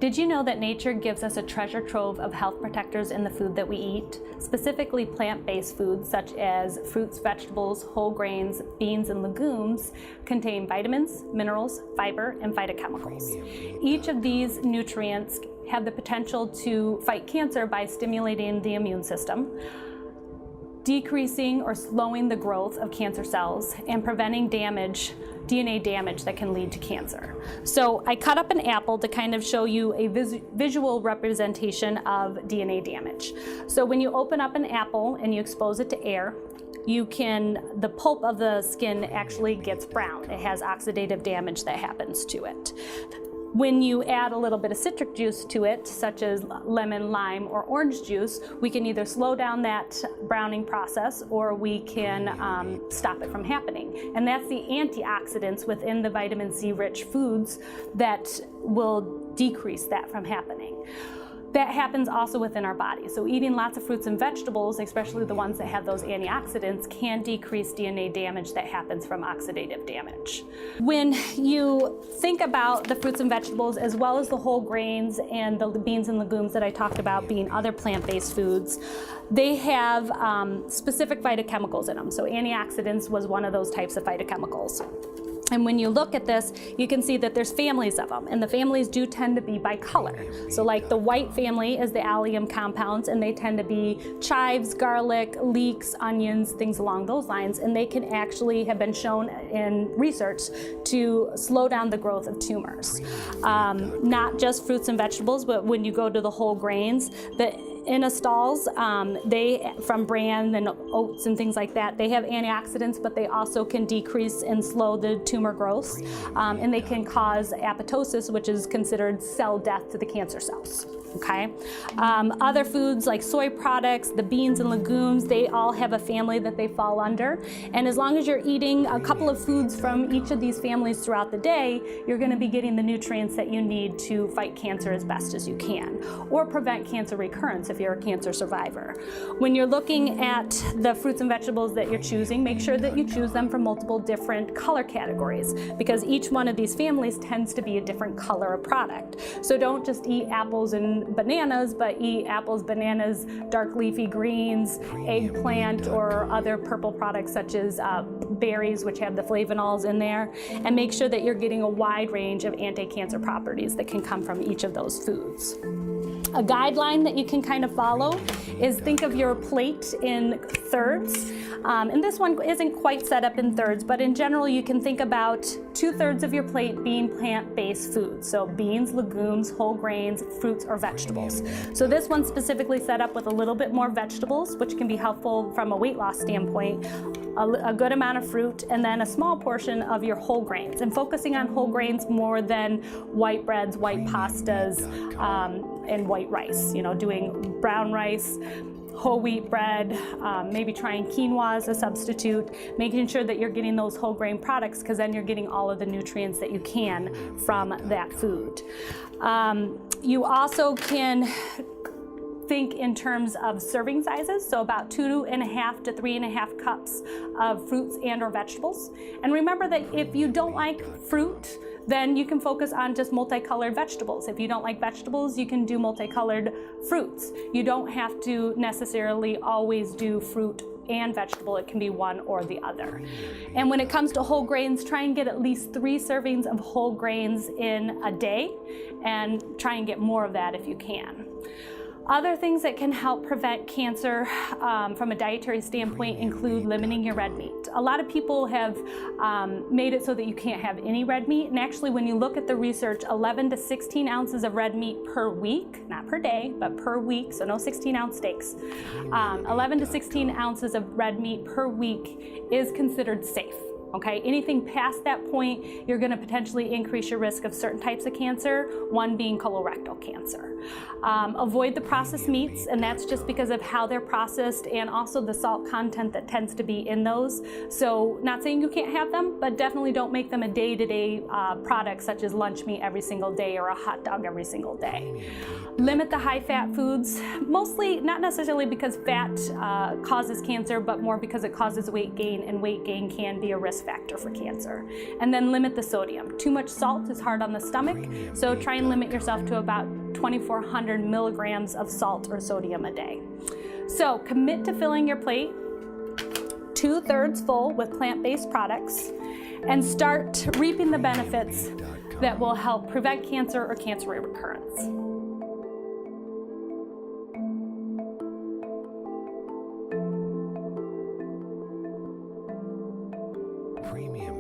Did you know that nature gives us a treasure trove of health protectors in the food that we eat? Specifically plant-based foods such as fruits, vegetables, whole grains, beans, and legumes contain vitamins, minerals, fiber, and phytochemicals. Each of these nutrients have the potential to fight cancer by stimulating the immune system, decreasing or slowing the growth of cancer cells, and preventing DNA damage that can lead to cancer. So I cut up an apple to kind of show you a visual representation of DNA damage. So when you open up an apple and you expose it to air, the pulp of the skin actually gets brown. It has oxidative damage that happens to it. When you add a little bit of citric juice to it, such as lemon, lime, or orange juice, we can either slow down that browning process or we can stop it from happening. And that's the antioxidants within the vitamin C rich foods that will decrease that from happening. That happens also within our body. So eating lots of fruits and vegetables, especially the ones that have those antioxidants, can decrease DNA damage that happens from oxidative damage. When you think about the fruits and vegetables, as well as the whole grains and the beans and legumes that I talked about being other plant-based foods, they have specific phytochemicals in them. So antioxidants was one of those types of phytochemicals. And when you look at this, you can see that there's families of them, and the families do tend to be by color. So like the white family is the allium compounds, and they tend to be chives, garlic, leeks, onions, things along those lines, and they can actually have been shown in research to slow down the growth of tumors. Not just fruits and vegetables, but when you go to the whole grains, the inositols, they from bran and oats and things like that, they have antioxidants, but they also can decrease and slow the tumor growth, and they can cause apoptosis, which is considered cell death to the cancer cells. Okay. Other foods like soy products, the beans and legumes, they all have a family that they fall under. And as long as you're eating a couple of foods from each of these families throughout the day, you're going to be getting the nutrients that you need to fight cancer as best as you can, or prevent cancer recurrence if you're a cancer survivor. When you're looking at the fruits and vegetables that you're choosing, make sure that you choose them from multiple different color categories, because each one of these families tends to be a different color of product. So don't just eat apples and bananas, but eat apples, bananas, dark leafy greens, eggplant, or other purple products such as berries, which have the flavonols in there, and make sure that you're getting a wide range of anti-cancer properties that can come from each of those foods. A guideline that you can kind of follow is think of your plate in thirds. And this one isn't quite set up in thirds, but in general you can think about 2/3 of your plate being plant-based foods. So beans, legumes, whole grains, fruits, or vegetables. So this one's specifically set up with a little bit more vegetables, which can be helpful from a weight loss standpoint, a good amount of fruit, and then a small portion of your whole grains. And focusing on whole grains more than white breads, white pastas, and white rice. You know, doing brown rice, whole wheat bread, maybe trying quinoa as a substitute, making sure that you're getting those whole grain products, because then you're getting all of the nutrients that you can from that food. You also can think in terms of serving sizes, so about 2.5 to 3.5 cups of fruits and or vegetables. And remember that if you don't like fruit, then you can focus on just multicolored vegetables. If you don't like vegetables, you can do multicolored fruits. You don't have to necessarily always do fruit and vegetable. It can be one or the other. And when it comes to whole grains, try and get at least 3 servings of whole grains in a day, and try and get more of that if you can. Other things that can help prevent cancer from a dietary standpoint include limiting your red meat. A lot of people have made it so that you can't have any red meat, and actually when you look at the research, 11 to 16 ounces of red meat per week, not per day, but per week, so no 16-ounce steaks, 11 to 16 ounces of red meat per week is considered safe. Okay, anything past that point, you're going to potentially increase your risk of certain types of cancer, one being colorectal cancer. Avoid the processed meats, and that's just because of how they're processed and also the salt content that tends to be in those. So not saying you can't have them, but definitely don't make them a day-to-day product such as lunch meat every single day or a hot dog every single day. Limit the high-fat foods, mostly not necessarily because fat causes cancer, but more because it causes weight gain, and weight gain can be a risk risk factor for cancer. And then limit the sodium. Too much salt is hard on the stomach, so try and limit yourself to about 2,400 milligrams of salt or sodium a day. So commit to filling your plate 2/3 full with plant-based products and start reaping the benefits that will help prevent cancer or cancer recurrence. Premium